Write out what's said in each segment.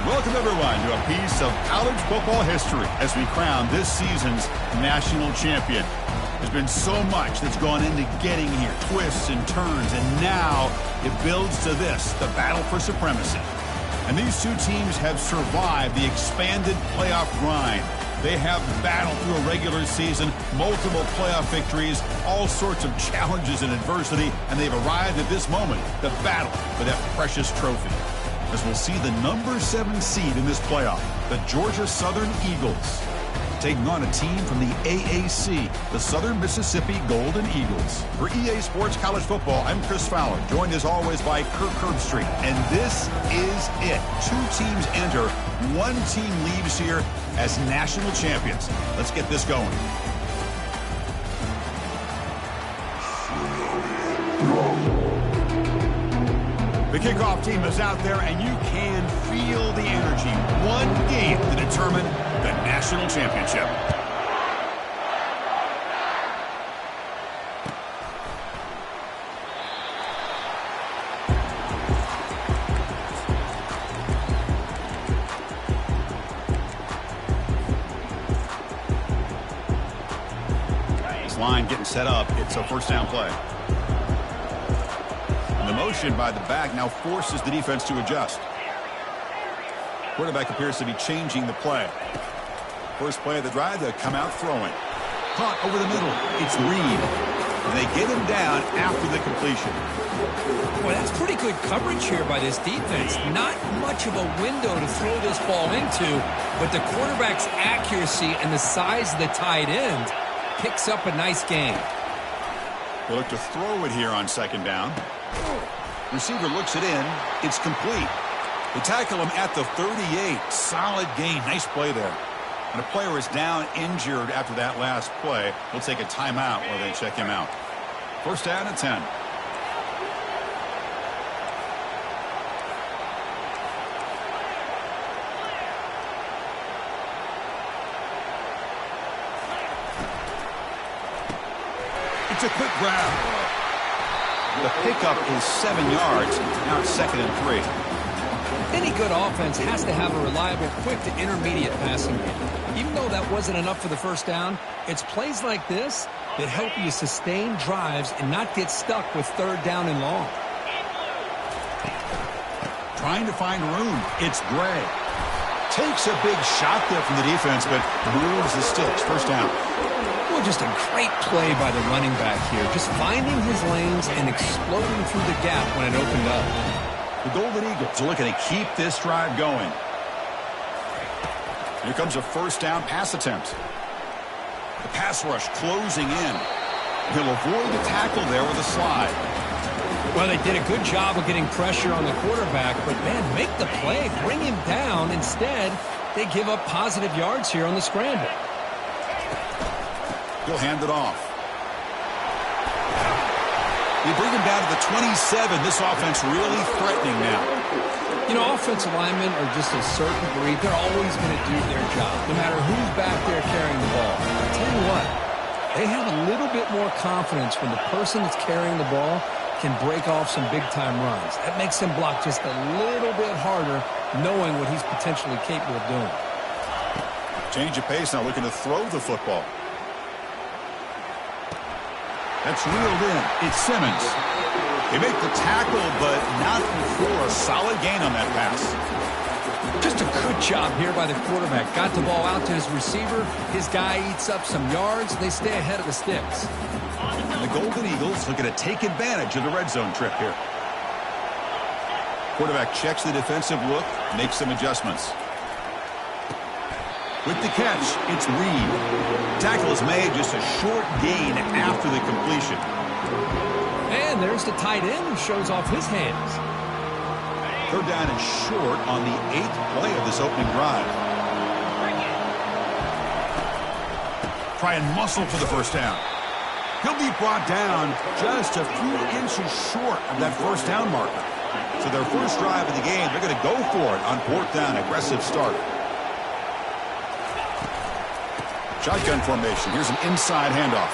Welcome, everyone, to a piece of college football history as we crown this season's national champion. There's been so much that's gone into getting here, twists and turns, and now it builds to this, the battle for supremacy. And these two teams have survived the expanded playoff grind. They have battled through a regular season, multiple playoff victories, all sorts of challenges and adversity, and they've arrived at this moment, the battle for that precious trophy. As we'll see the number 7 seed in this playoff, the Georgia Southern Eagles, taking on a team from the AAC, the Southern Mississippi Golden Eagles. For EA Sports College Football, I'm Chris Fowler, joined as always by Kirk Herbstreit. And this is it. 2 teams enter, 1 team leaves here as national champions. Let's get this going. The kickoff team is out there, and you can feel the energy. 1 game to determine the national championship. This line getting set up. It's a first down play. The motion by the back now forces the defense to adjust. Quarterback appears to be changing the play. First play of the drive, they'll come out throwing. Caught over the middle. It's Reed. And they get him down after the completion. Well, that's pretty good coverage here by this defense. Not much of a window to throw this ball into, but the quarterback's accuracy and the size of the tight end picks up a nice gain. They look to throw it here on second down. Receiver looks it in. It's complete. They tackle him at the 38. Solid gain. Nice play there. And a player is down injured after that last play. We'll take a timeout while they check him out. First down and 10. It's a quick grab. The pickup is 7 yards. Now it's 2nd and 3. Any good offense has to have a reliable, quick to intermediate passing game. Even though that wasn't enough for the first down, it's plays like this that help you sustain drives and not get stuck with 3rd down and long. Trying to find room. It's Gray. Takes a big shot there from the defense, but moves the sticks. First down. Well, just a great play by the running back here. Just finding his lanes and exploding through the gap when it opened up. The Golden Eagles are looking to keep this drive going. Here comes a first down pass attempt. The pass rush closing in. He'll avoid the tackle there with a slide. Well, they did a good job of getting pressure on the quarterback, but, man, make the play, bring him down. Instead, they give up positive yards here on the scramble. He'll hand it off. They bring him down to the 27. This offense really threatening now. You know, offensive linemen are just a certain breed. They're always going to do their job, no matter who's back there carrying the ball. I'll tell you what, they have a little bit more confidence when the person that's carrying the ball can break off some big-time runs. That makes them block just a little bit harder, knowing what he's potentially capable of doing. Change of pace now, looking to throw the football. That's reeled in. It's Simmons. They make the tackle, but not before a solid gain on that pass. Just a good job here by the quarterback. Got the ball out to his receiver. His guy eats up some yards. They stay ahead of the sticks. And the Golden Eagles looking to take advantage of the red zone trip here. Quarterback checks the defensive look, makes some adjustments. With the catch, it's Reed. Tackle is made, just a short gain after the completion. And there's the tight end who shows off his hands. 3rd down and short on the 8th play of this opening drive. Try and muscle for the first down. He'll be brought down just a few inches short of that first down marker. So their first drive of the game, they're going to go for it on 4th down. Aggressive start. Shotgun formation. Here's an inside handoff.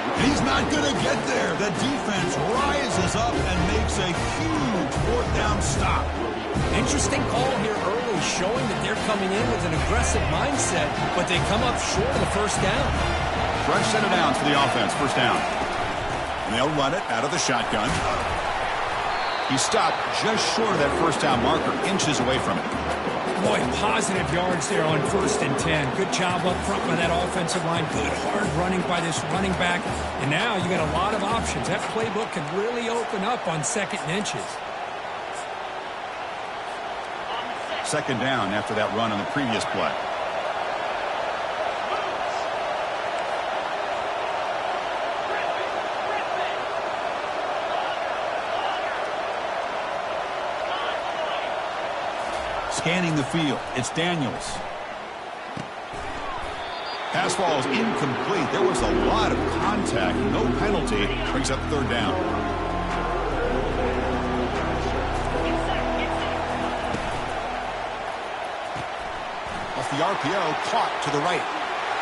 And he's not going to get there. The defense rises up and makes a huge 4th down stop. Interesting call here early showing that they're coming in with an aggressive mindset, but they come up short of the first down. Fresh set of downs for the offense, first down. And they'll run it out of the shotgun. He stopped just short of that first down marker, inches away from it. Boy, positive yards there on 1st and 10. Good job up front by that offensive line. Good hard running by this running back. And now you got a lot of options. That playbook can really open up on 2nd and inches. Second down after that run on the previous play. Scanning the field, it's Daniels. Pass ball is incomplete. There was a lot of contact, no penalty. Brings up 3rd down. Off the RPO, caught to the right.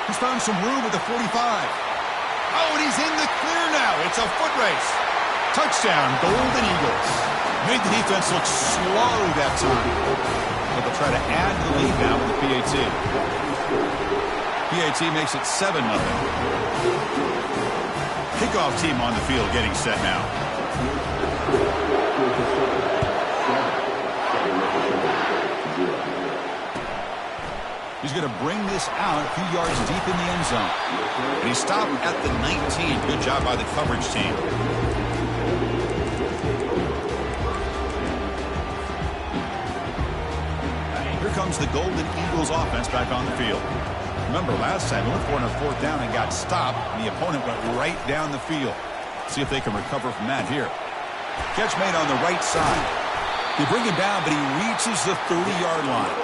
He's found some room at the 45. Oh, and he's in the clear now. It's a foot race. Touchdown, Golden Eagles. Made the defense look slow that time. But they'll try to add to the lead now with the PAT. PAT makes it 7-0. Kickoff team on the field getting set now. He's going to bring this out a few yards deep in the end zone. And he stopped at the 19. Good job by the coverage team. Here comes the Golden Eagles offense back on the field. Remember, last time they went for it on 4th down and got stopped, and the opponent went right down the field. See if they can recover from that here. Catch made on the right side. They bring him down, but he reaches the 30-yard line.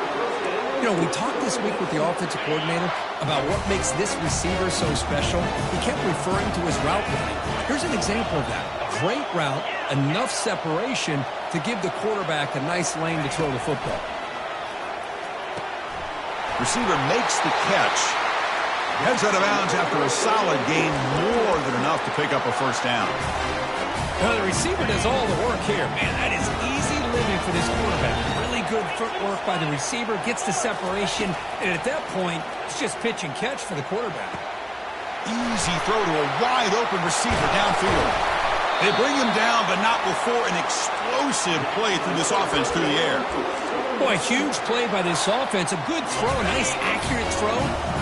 You know, we talked this week with the offensive coordinator about what makes this receiver so special. He kept referring to his route running. Here's an example of that. Great route, enough separation to give the quarterback a nice lane to throw the football. Receiver makes the catch. Heads out of bounds after a solid gain, more than enough to pick up a first down. Well, the receiver does all the work here. Man, that is easy living for this quarterback. Really good footwork by the receiver, gets the separation, and at that point, it's just pitch and catch for the quarterback. Easy throw to a wide-open receiver downfield. They bring him down, but not before an explosive play through this offense through the air. Boy, huge play by this offense. A good throw, a nice accurate throw.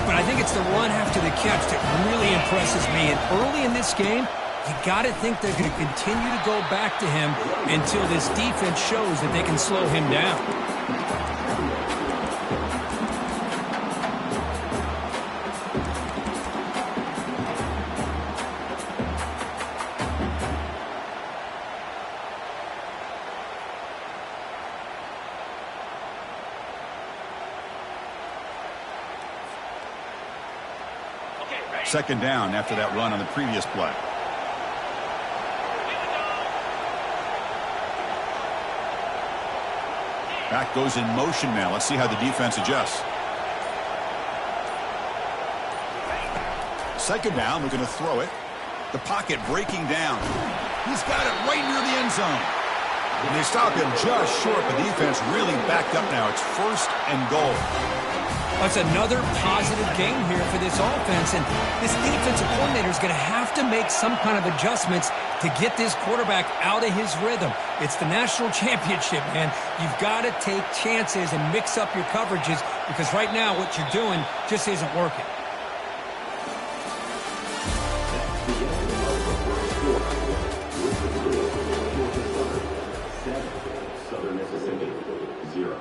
But I think it's the run after the catch that really impresses me. And early in this game, you got to think they're going to continue to go back to him until this defense shows that they can slow him down. Second down after that run on the previous play. Back goes in motion now. Let's see how the defense adjusts. Second down, we're going to throw it. The pocket breaking down. He's got it right near the end zone. And they stop him just short. The defense really backed up now. It's 1st and goal. That's another positive game here for this offense, and this defensive coordinator is going to have to make some kind of adjustments to get this quarterback out of his rhythm. It's the national championship, man. You've got to take chances and mix up your coverages because right now what you're doing just isn't working. Southern Mississippi, 0.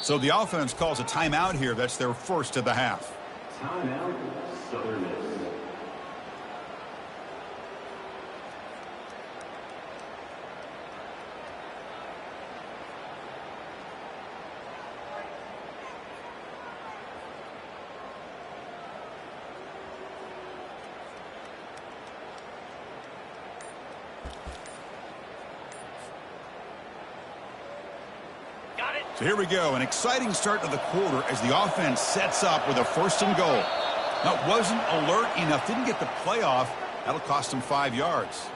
So the offense calls a timeout here. That's their first of the half. Timeout, Southern Miss. So here we go, an exciting start to the quarter as the offense sets up with a 1st and goal. Now, wasn't alert enough, didn't get the playoff. That'll cost him 5 yards.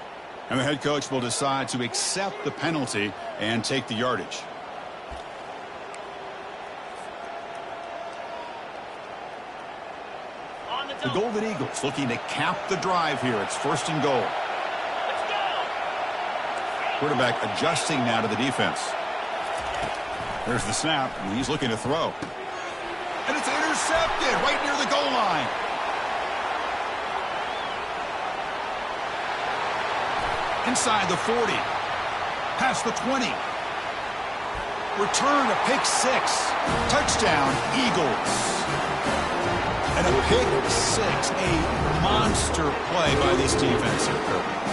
And the head coach will decide to accept the penalty and take the yardage. The Golden Eagles looking to cap the drive here. It's 1st and goal. Quarterback adjusting now to the defense. There's the snap, and he's looking to throw. And it's intercepted right near the goal line. Inside the 40. Past the 20. Return, a pick 6. Touchdown, Eagles. And a pick 6. A monster play by this defense.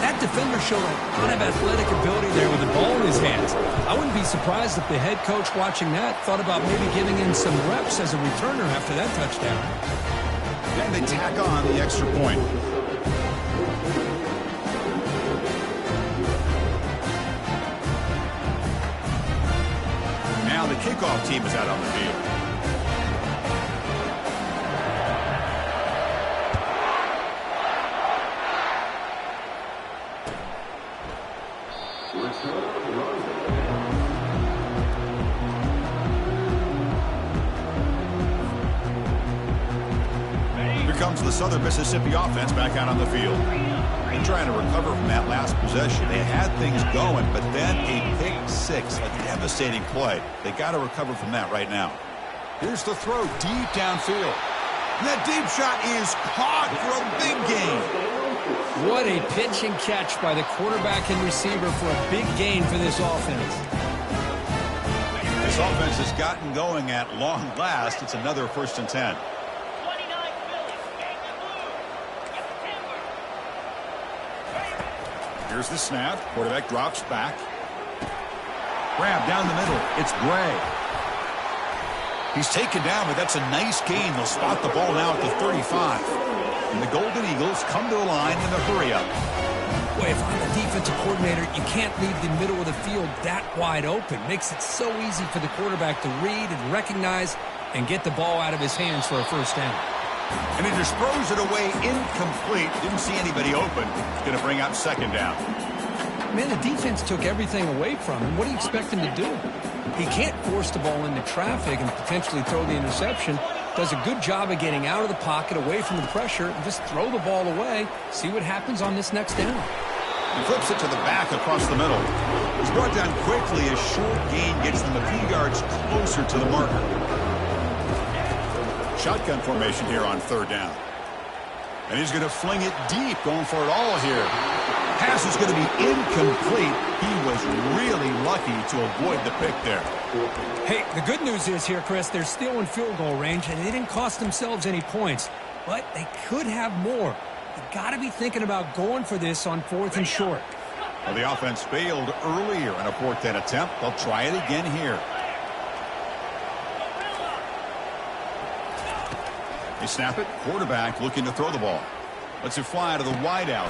That defender showed a lot of athletic ability there with the ball in his hands. I wouldn't be surprised if the head coach watching that thought about maybe giving in some reps as a returner after that touchdown. And they tack on the extra point. Now the kickoff team is out on the field. Here comes the Southern Mississippi offense back out on the field. They're trying to recover from that last possession. They had things going, but then a pick 6, a devastating play. They got to recover from that right now. Here's the throw deep downfield. And that deep shot is caught for a big gain. What a pitch and catch by the quarterback and receiver for a big gain for this offense. This offense has gotten going at long last. It's another 1st and 10. Here's the snap. Quarterback drops back. Grab down the middle. It's Gray. He's taken down, but that's a nice gain. They'll spot the ball now at the 35. And the Golden Eagles come to the line in a hurry-up. Boy, if I'm a defensive coordinator, you can't leave the middle of the field that wide open. Makes it so easy for the quarterback to read and recognize and get the ball out of his hands for a 1st down. And he just throws it away incomplete. Didn't see anybody open. It's going to bring up 2nd down. Man, the defense took everything away from him. What do you expect him to do? He can't force the ball into traffic and potentially throw the interception. Does a good job of getting out of the pocket, away from the pressure, and just throw the ball away. See what happens on this next down. He flips it to the back across the middle. It's brought down quickly. A short gain gets them a few yards closer to the marker. Shotgun formation here on 3rd down. And he's going to fling it deep, going for it all here. Pass is going to be incomplete. He was really lucky to avoid the pick there. Hey, the good news is here, Chris, they're still in field goal range, and they didn't cost themselves any points. But they could have more. You got to be thinking about going for this on 4th and short. Well, the offense failed earlier in a 4th down attempt. They'll try it again here. They snap it. Quarterback looking to throw the ball. Lets it fly to the wideout.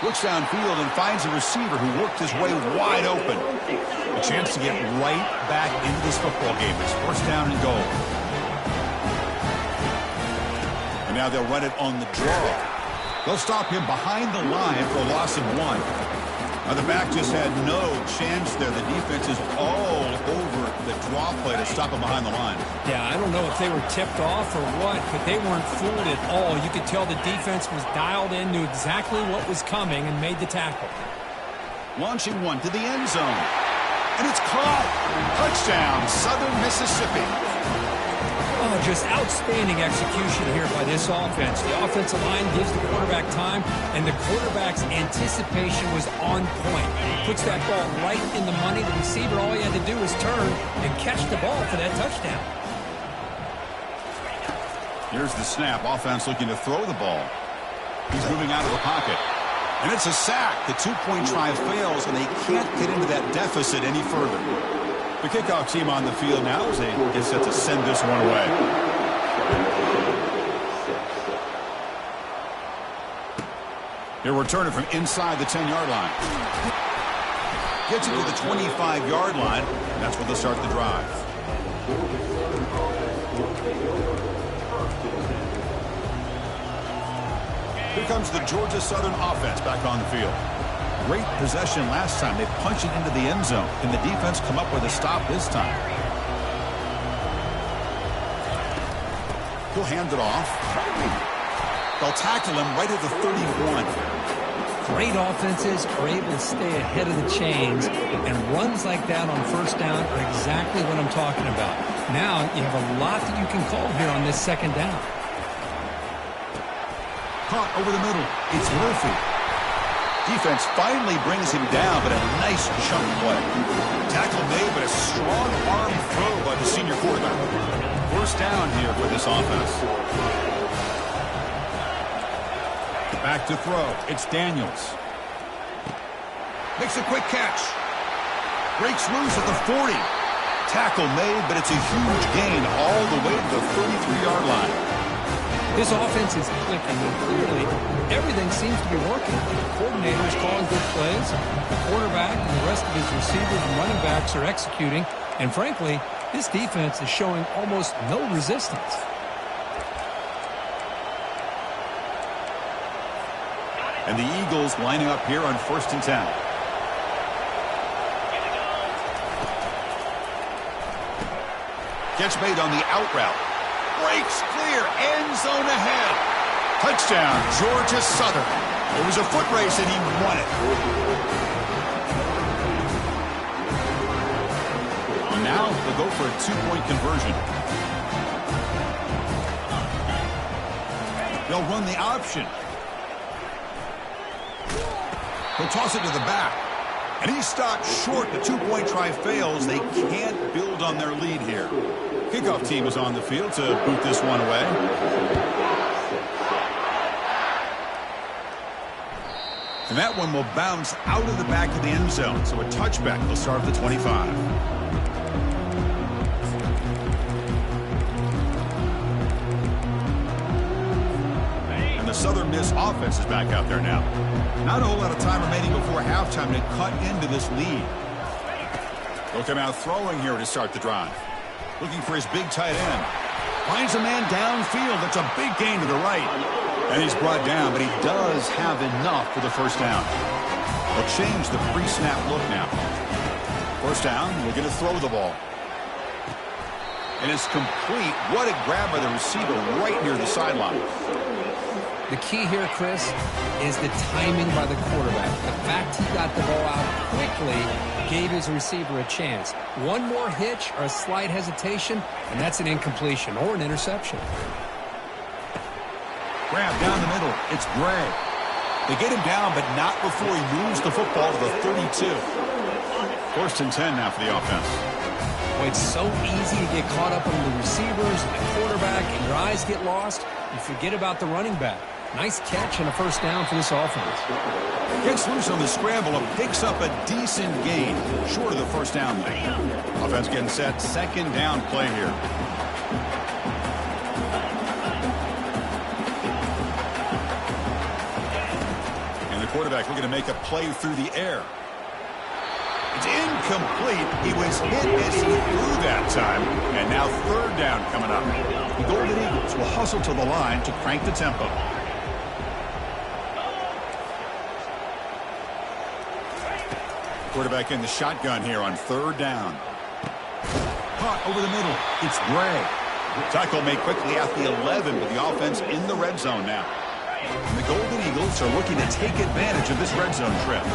Looks downfield and finds a receiver who worked his way wide open. A chance to get right back into this football game. It's 1st down and goal. And now they'll run it on the draw. They'll stop him behind the line for a loss of 1. Now the back just had no chance there. The defense is all over the draw play to stop him behind the line. Yeah, I don't know if they were tipped off or what, but they weren't fooled at all. You could tell the defense was dialed in, knew exactly what was coming, and made the tackle. Launching one to the end zone. And it's caught. Touchdown, Southern Mississippi. Oh, just outstanding execution here by this offense. The offensive line gives the quarterback time, and the quarterback's anticipation was on point. Puts that ball right in the money. The receiver, all he had to do was turn and catch the ball for that touchdown. Here's the snap. Offense looking to throw the ball. He's moving out of the pocket. And it's a sack. The 2-point try fails, and they can't get into that deficit any further. The kickoff team on the field now as they get set to send this one away. They're returning from inside the 10-yard line. Gets it to the 25-yard line, and that's where they'll start the drive. Here comes the Georgia Southern offense back on the field. Great possession last time. They punched it into the end zone. Can the defense come up with a stop this time? He'll hand it off. They'll tackle him right at the 31. Great offenses are able to stay ahead of the chains, and runs like that on first down are exactly what I'm talking about. Now you have a lot that you can call here on this second down. Caught over the middle. It's Murphy. Defense finally brings him down, but a nice chunk play. Tackle made, but a strong arm throw by the senior quarterback. First down here for this offense. Back to throw. It's Daniels. Makes a quick catch. Breaks loose at the 40. Tackle made, but it's a huge gain all the way to the 33-yard line. This offense is clicking, and clearly everything seems to be working. The coordinator is calling good plays. The quarterback and the rest of his receivers and running backs are executing. And frankly, this defense is showing almost no resistance. And the Eagles lining up here on 1st and 10. Catch made on the out route. Breaks clear. End zone ahead. Touchdown, Georgia Southern. It was a foot race, and he won it. And now they'll go for a 2-point conversion. They'll run the option. He'll toss it to the back. And he's stopped short. The 2-point try fails. They can't build on their lead here. Kickoff team is on the field to boot this one away. And that one will bounce out of the back of the end zone. So a touchback will start at the 25. And the Southern Miss offense is back out there now. Not a whole lot of time remaining before halftime to cut into this lead. They'll come out throwing here to start the drive. Looking for his big tight end. Finds a man downfield. That's a big gain to the right. And he's brought down, but he does have enough for the first down. They'll change the pre-snap look now. First down, we're going to throw the ball. And it's complete. What a grab by the receiver right near the sideline. The key here, Chris, is the timing by the quarterback. The fact he got the ball out quickly gave his receiver a chance. One more hitch or a slight hesitation, and that's an incompletion or an interception. Grab down the middle. It's Gray. They get him down, but not before he moves the football to the 32. 1st and 10 now for the offense. Well, it's so easy to get caught up on the receivers and the quarterback, and your eyes get lost. You forget about the running back. Nice catch and a first down for this offense. Gets loose on the scramble and picks up a decent gain. Short of the first down there. Offense getting set. Second down play here. And the quarterback looking to make a play through the air. It's incomplete. He was hit as he threw that time. And now third down coming up. The Golden Eagles will hustle to the line to crank the tempo. Quarterback in the shotgun here on third down. Caught over the middle. It's Gray. Tackle made quickly at the 11, but the offense in the red zone now. And the Golden Eagles are looking to take advantage of this red zone trip.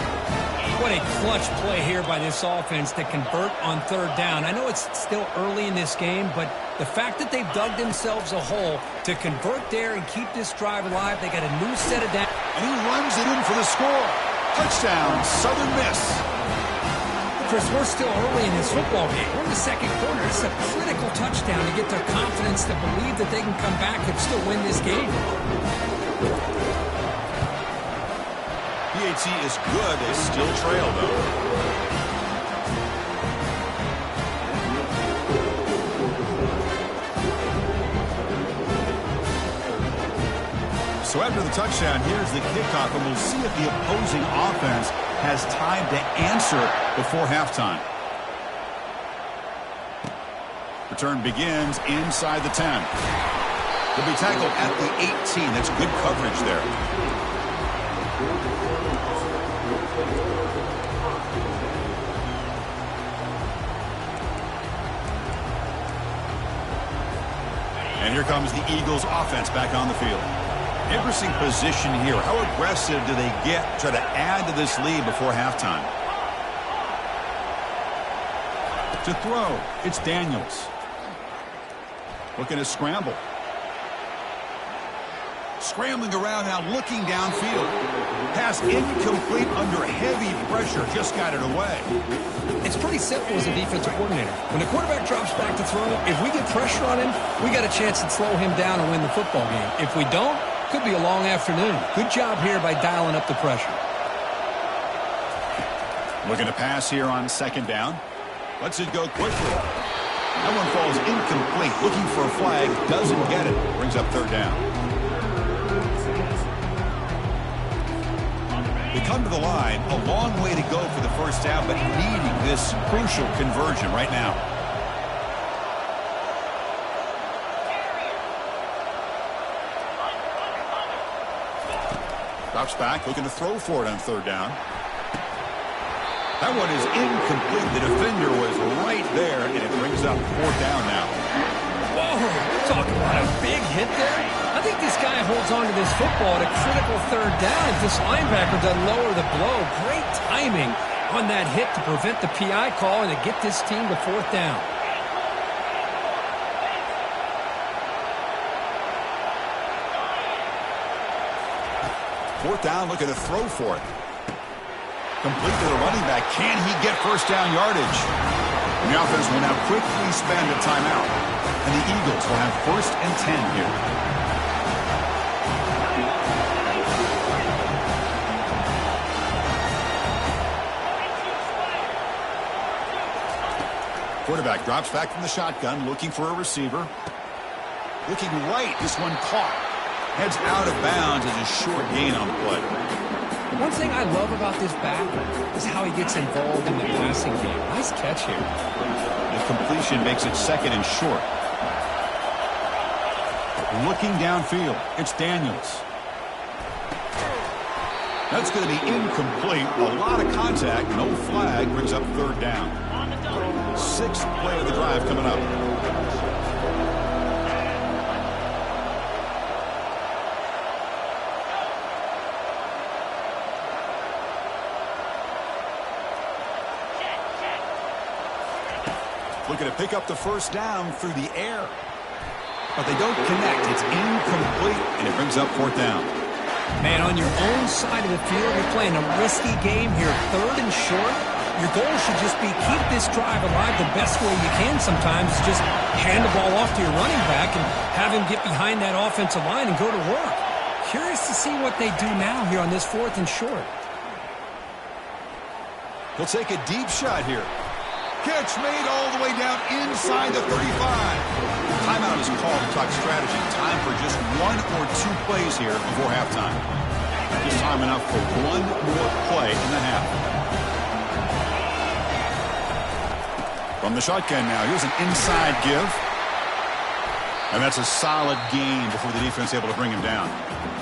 What a clutch play here by this offense to convert on third down. I know it's still early in this game, but the fact that they've dug themselves a hole to convert there and keep this drive alive, they got a new set of down. And he runs it in for the score. Touchdown, Southern Miss. Chris, we're still early in this football game. We're in the second quarter. It's a critical touchdown to get their confidence to believe that they can come back and still win this game. PAT is good. They still trail, though. So after the touchdown, here's the kickoff, and we'll see if the opposing offense has time to answer before halftime. Return begins inside the 10. He'll be tackled at the 18. That's good coverage there. And here comes the Eagles offense back on the field. Interesting position here. How aggressive do they get to try to add to this lead before halftime? To throw, it's Daniels. Looking to scramble. Scrambling around now, looking downfield. Pass incomplete under heavy pressure. Just got it away. It's pretty simple as a defensive coordinator. When the quarterback drops back to throw, if we get pressure on him, we got a chance to slow him down and win the football game. If we don't, could be a long afternoon. Good job here by dialing up the pressure. Looking to pass here on second down. Lets it go quickly. That one falls incomplete. Looking for a flag. Doesn't get it. Brings up third down. They come to the line. A long way to go for the first down, but needing this crucial conversion right now. Drops back, looking to throw for it on third down. That one is incomplete. The defender was right there, and it brings up fourth down now. Whoa, talk about a big hit there. I think this guy holds on to this football at a critical third down. If this linebacker doesn't lower the blow, great timing on that hit to prevent the PI call and to get this team to fourth down. Fourth down, looking to throw for it. Complete to the running back. Can he get first down yardage? And the offense will now quickly spend a timeout. And the Eagles will have first and 10 here. Quarterback drops back from the shotgun, looking for a receiver. Looking right, this one caught. Heads out of bounds as a short gain on the play. One thing I love about this back is how he gets involved in the passing game. Nice catch here. The completion makes it second and short. Looking downfield, it's Daniels. That's going to be incomplete. A lot of contact, no flag, brings up third down. Sixth play of the drive coming up. Looking to pick up the first down through the air. But they don't connect. It's incomplete, and it brings up fourth down. Man, on your own side of the field, you're playing a risky game here. Third and short. Your goal should just be keep this drive alive the best way you can sometimes. Just hand the ball off to your running back and have him get behind that offensive line and go to work. Curious to see what they do now here on this fourth and short. He'll take a deep shot here. Catch made all the way down inside the 35. Timeout is called to talk strategy. Time for just one or two plays here before halftime. Just time enough for one more play in the half. From the shotgun now, here's an inside give. And that's a solid gain before the defense able to bring him down.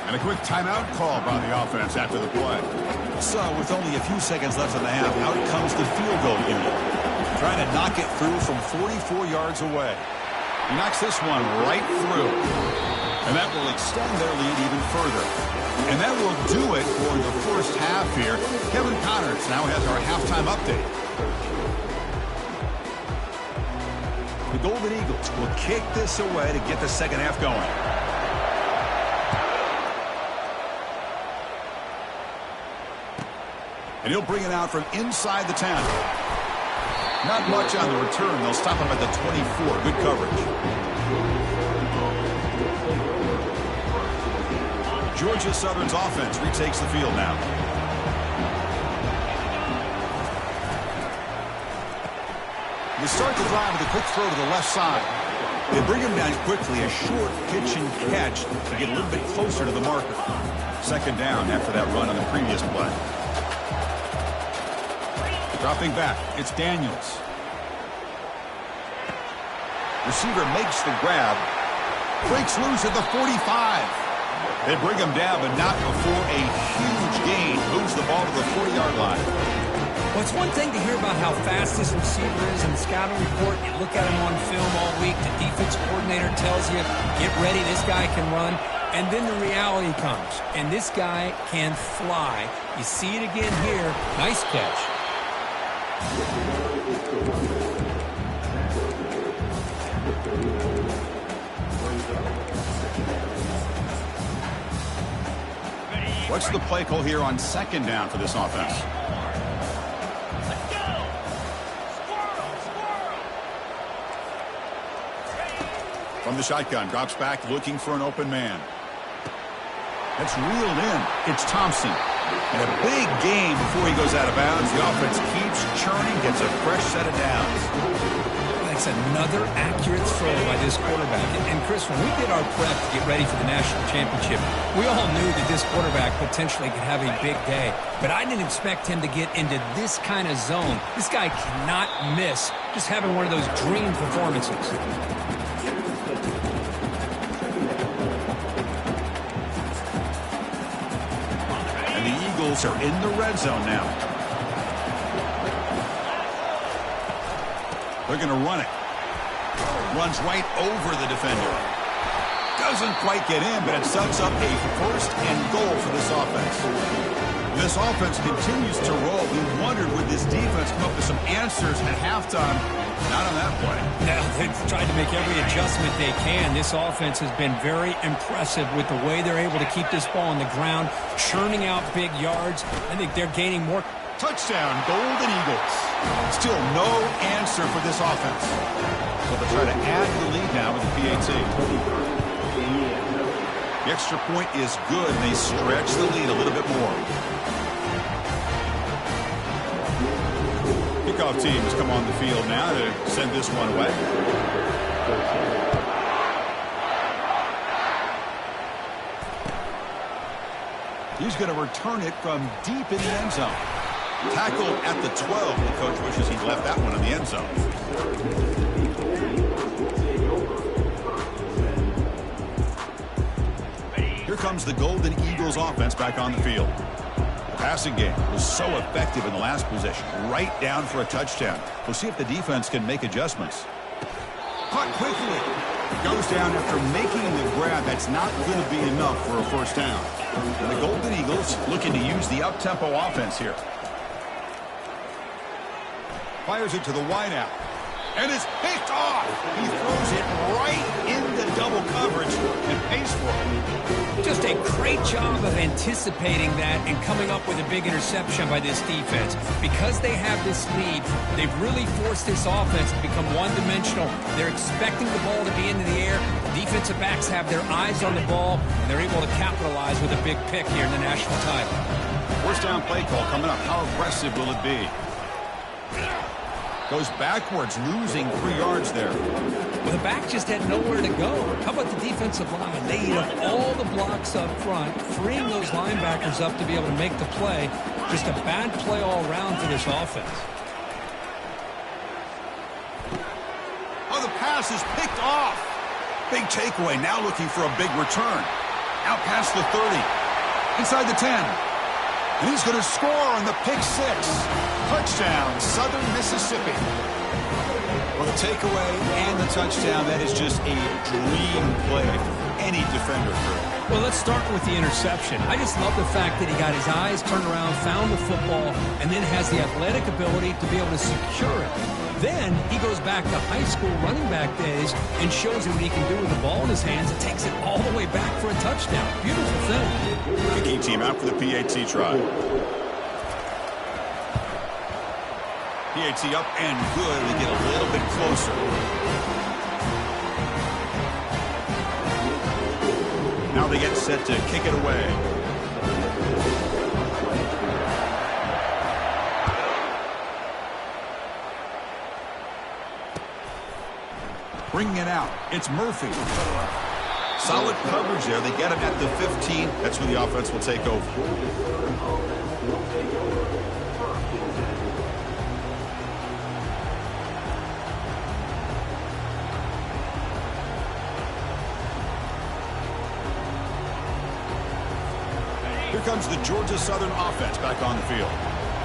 And a quick timeout call by the offense after the play. So with only a few seconds left in the half, out comes the field goal unit. Trying to knock it through from 44 yards away. He knocks this one right through. And that will extend their lead even further. And that will do it for the first half here. Kevin Connors now has our halftime update. The Golden Eagles will kick this away to get the second half going. And he'll bring it out from inside the 10. Not much on the return. They'll stop him at the 24. Good coverage. Georgia Southern's offense retakes the field now. They start the drive with a quick throw to the left side. They bring him down quickly. A short pitch and catch to get a little bit closer to the marker. Second down after that run on the previous play. Dropping back, it's Daniels. Receiver makes the grab. Breaks loose at the 45. They bring him down, but not before a huge gain. Moves the ball to the 40-yard line. Well, it's one thing to hear about how fast this receiver is in the scouting report. You look at him on film all week. The defense coordinator tells you, get ready, this guy can run. And then the reality comes, and this guy can fly. You see it again here. Nice catch. What's the play call here on second down for this offense? From the shotgun, drops back looking for an open man. That's reeled in. It's Thompson. And a big gain before he goes out of bounds. The offense keeps churning, gets a fresh set of downs. That's another accurate throw by this quarterback. And Chris, when we did our prep to get ready for the national championship, we all knew that this quarterback potentially could have a big day. But I didn't expect him to get into this kind of zone. This guy cannot miss just having one of those dream performances. And the Eagles are in the red zone now. They're going to run it. Runs right over the defender. Doesn't quite get in, but it sets up a first and goal for this offense. This offense continues to roll. We wondered, would this defense come up with some answers at halftime? Not on that play. No, they've tried to make every adjustment they can. This offense has been very impressive with the way they're able to keep this ball on the ground, churning out big yards. I think they're gaining more. Touchdown, Golden Eagles. Still no answer for this offense. So they'll try to add to the lead now with the PAT. The extra point is good, and they stretch the lead a little bit more. Kickoff teams come on the field now to send this one away. He's going to return it from deep in the end zone. Tackled at the 12. The coach wishes he'd left that one in the end zone. Here comes the Golden Eagles offense back on the field. The passing game was so effective in the last possession, right down for a touchdown. We'll see if the defense can make adjustments. Caught quickly. Goes down after making the grab. That's not going to be enough for a first down. And the Golden Eagles looking to use the up-tempo offense here. Fires it to the wideout. And it's picked off. He throws it right into double coverage and pays for it. Just a great job of anticipating that and coming up with a big interception by this defense. Because they have this lead, they've really forced this offense to become one-dimensional. They're expecting the ball to be into the air. Defensive backs have their eyes on the ball, and they're able to capitalize with a big pick here in the national title. First down play call coming up. How aggressive will it be? Goes backwards, losing 3 yards there. Well, the back just had nowhere to go. How about the defensive line? They eat up all the blocks up front, freeing those linebackers up to be able to make the play. Just a bad play all around for this offense. Oh, the pass is picked off. Big takeaway, now looking for a big return. Out past the 30, inside the 10. And he's going to score on the pick six. Touchdown, Southern Mississippi. Well, the takeaway and the touchdown, that is just a dream play for any defender through. Well, let's start with the interception. I just love the fact that he got his eyes turned around, found the football, and then has the athletic ability to be able to secure it. Then he goes back to high school running back days and shows you what he can do with the ball in his hands and takes it all the way back for a touchdown. Beautiful thing. Kicking team out for the PAT try. PAT up and good. They get a little bit closer. Now they get set to kick it away. Bringing it out. It's Murphy. Solid coverage there. They get him at the 15. That's where the offense will take over. Here comes the Georgia Southern offense back on the field.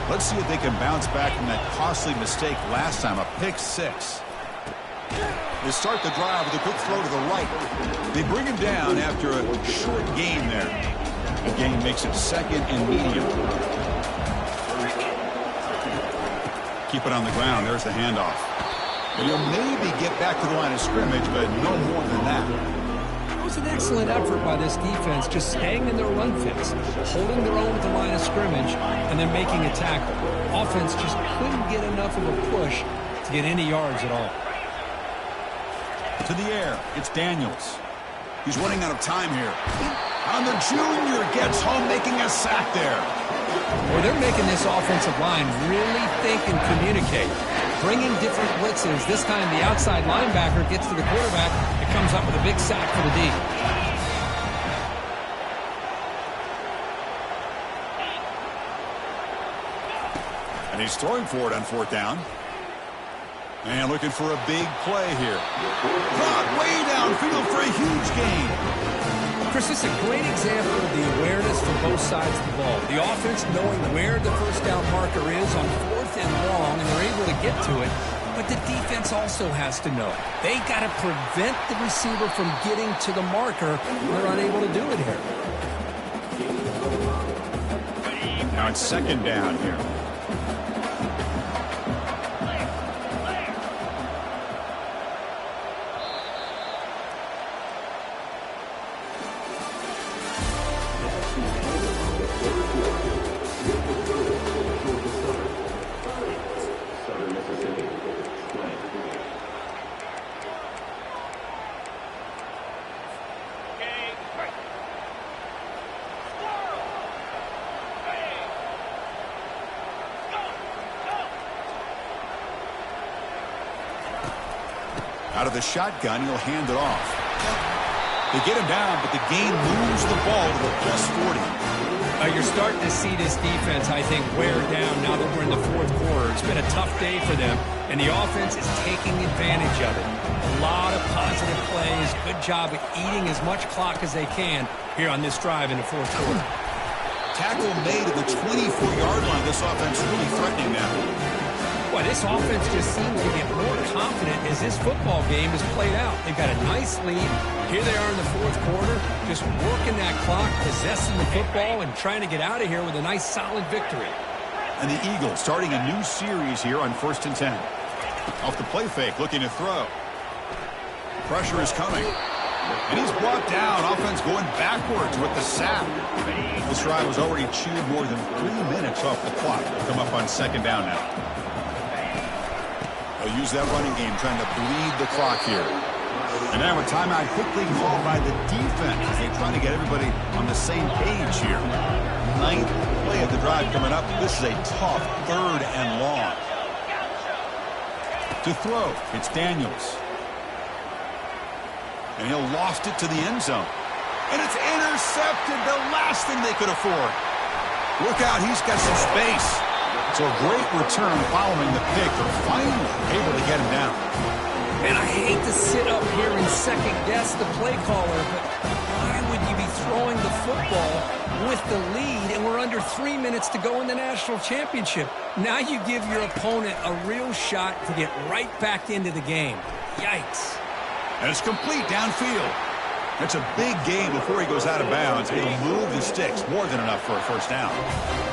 Let's see if they can bounce back from that costly mistake last time, a pick six. They start the drive with a quick throw to the right. They bring him down after a short gain there. The gain makes it 2nd and medium. Keep it on the ground. There's the handoff. And you'll maybe get back to the line of scrimmage, but no more than that. It was an excellent effort by this defense, just staying in their run fits, holding their own at the line of scrimmage, and then making a tackle. Offense just couldn't get enough of a push to get any yards at all. To the air, it's Daniels. He's running out of time here. And the junior gets home, making a sack there. Well, they're making this offensive line really think and communicate. Bringing different blitzes. This time the outside linebacker gets to the quarterback. It comes up with a big sack for the D. And he's throwing for it on 4th down. And looking for a big play here. Caught way downfield for a huge gain. Chris, this is a great example of the awareness from both sides of the ball. The offense knowing where the first down marker is on 4th and long, and they're able to get to it. But the defense also has to know. They got to prevent the receiver from getting to the marker. They're unable to do it here. Now it's 2nd down here. Out of the shotgun, he'll hand it off. They get him down, but the gain moves the ball to the +40. You're starting to see this defense, I think, wear down now that we're in the 4th quarter. It's been a tough day for them, and the offense is taking advantage of it. A lot of positive plays. Good job at eating as much clock as they can here on this drive in the 4th quarter. Tackle made at the 24-yard line. This offense really threatening now. Boy, this offense just seems to get more confident as this football game is played out. They've got a nice lead. Here they are in the 4th quarter, just working that clock, possessing the football, and trying to get out of here with a nice, solid victory. And the Eagles starting a new series here on 1st and 10. Off the play fake, looking to throw. Pressure is coming. And he's brought down. Offense going backwards with the sack. This drive was already chewed more than 3 minutes off the clock. They'll come up on 2nd down now. They'll use that running game, trying to bleed the clock here. And now a timeout quickly called by the defense as they try to get everybody on the same page here. 9th play of the drive coming up. This is a tough 3rd and long. To throw, it's Daniels. And he'll loft it to the end zone. And it's intercepted, the last thing they could afford. Look out, he's got some space. So a great return following the pick. They're finally able to get him down. And I hate to sit up here and second-guess the play caller, but why would you be throwing the football with the lead and we're under 3 minutes to go in the national championship? Now you give your opponent a real shot to get right back into the game. Yikes. And it's complete downfield. That's a big gain before he goes out of bounds. He'll move the sticks. More than enough for a 1st down.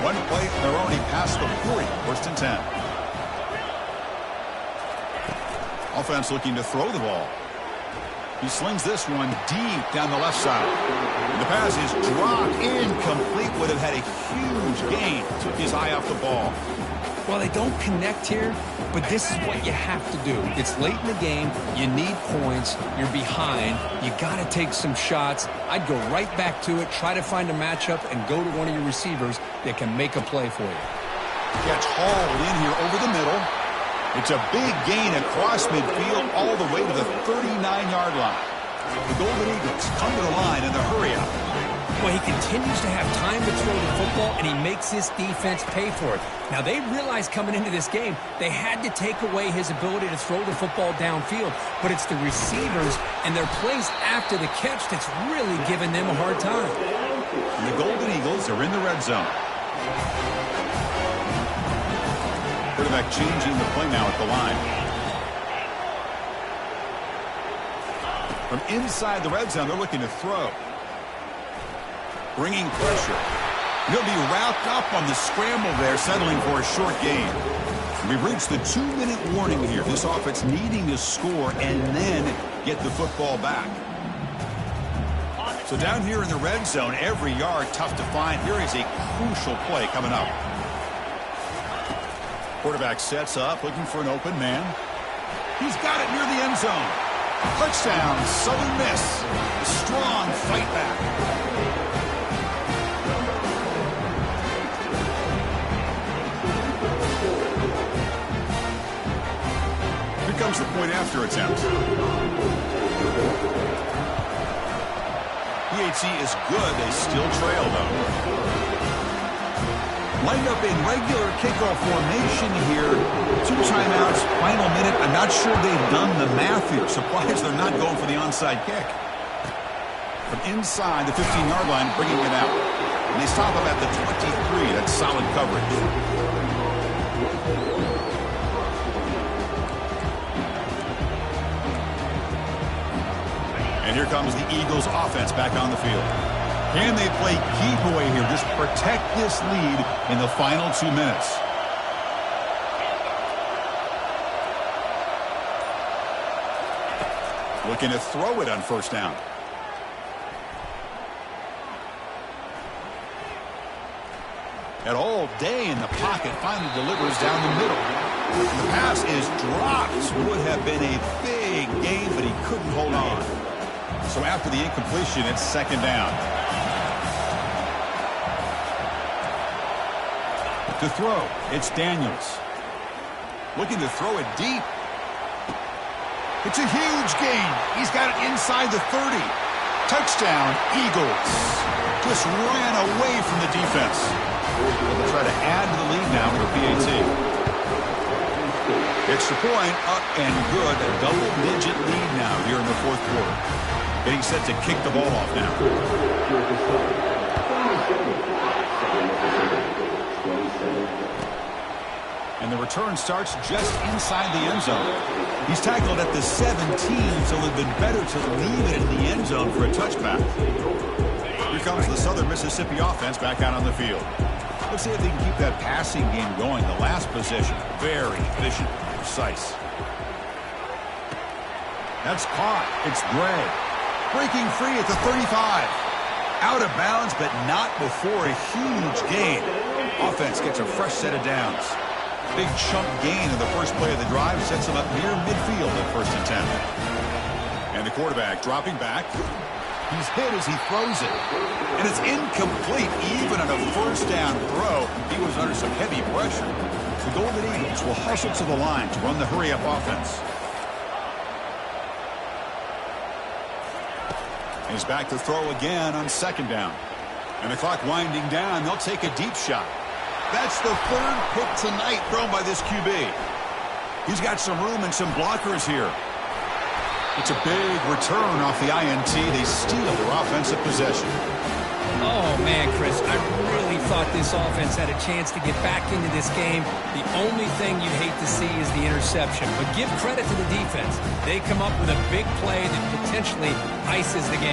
One play, they're already past the 40. 1st and 10. Offense looking to throw the ball. He slings this one deep down the left side. The pass is dropped incomplete. Would have had a huge gain. Took his eye off the ball. Well, they don't connect here, but this is what you have to do. It's late in the game. You need points. You're behind. You got to take some shots. I'd go right back to it, try to find a matchup, and go to one of your receivers that can make a play for you. Gets hauled in here over the middle. It's a big gain across midfield all the way to the 39-yard line. The Golden Eagles come to the line in the hurry-up. Well, he continues to have time to throw the football, and he makes his defense pay for it. Now, they realized coming into this game they had to take away his ability to throw the football downfield, but it's the receivers and their plays after the catch that's really giving them a hard time. And the Golden Eagles are in the red zone. Quarterback changing the play now at the line. From inside the red zone, they're looking to throw. Bringing pressure. He'll be wrapped up on the scramble there, settling for a short gain. We've reached the 2-minute warning here. This offense needing to score and then get the football back. So down here in the red zone, every yard tough to find. Here is a crucial play coming up. Quarterback sets up, looking for an open man. He's got it near the end zone. Touchdown, Southern Miss. A strong fight back. Here comes the point after attempt. PHC is good. They still trail, though. Lined up in regular kickoff formation here. 2 timeouts, final minute. I'm not sure they've done the math here. Surprised they're not going for the onside kick. From inside the 15-yard line, bringing it out. And they stop him at the 23. That's solid coverage. And here comes the Eagles offense back on the field. Can they play key boy here? Just protect this lead in the final 2 minutes. Looking to throw it on first down. At all day in the pocket, finally delivers down the middle. And the pass is dropped. Would have been a big gain, but he couldn't hold on. So after the incompletion, it's second down. To throw, it's Daniels. Looking to throw it deep. It's a huge gain. He's got it inside the 30. Touchdown, Eagles. Just ran away from the defense. They'll try to add to the lead now for PAT. Extra point, up and good. A double-digit lead now here in the fourth quarter. Getting set to kick the ball off now. And the return starts just inside the end zone. He's tackled at the 17, so it would have been better to leave it in the end zone for a touchback. Here comes the Southern Mississippi offense back out on the field. Let's see if they can keep that passing game going. The last possession, very efficient, precise. That's caught. It's Gray. Breaking free at the 35. Out of bounds, but not before a huge gain. Offense gets a fresh set of downs. Big chunk gain in the first play of the drive sets him up near midfield at first and 10. And the quarterback dropping back. He's hit as he throws it. And it's incomplete even on a first down throw. He was under some heavy pressure. The Golden Eagles will hustle to the line to run the hurry-up offense. He's back to throw again on second down. And the clock winding down. They'll take a deep shot. That's the third pick tonight thrown by this QB. He's got some room and some blockers here. It's a big return off the INT. They steal their offensive possession. Oh, man, Chris, I really thought this offense had a chance to get back into this game. The only thing you'd hate to see is the interception. But give credit to the defense. They come up with a big play that potentially ices the game.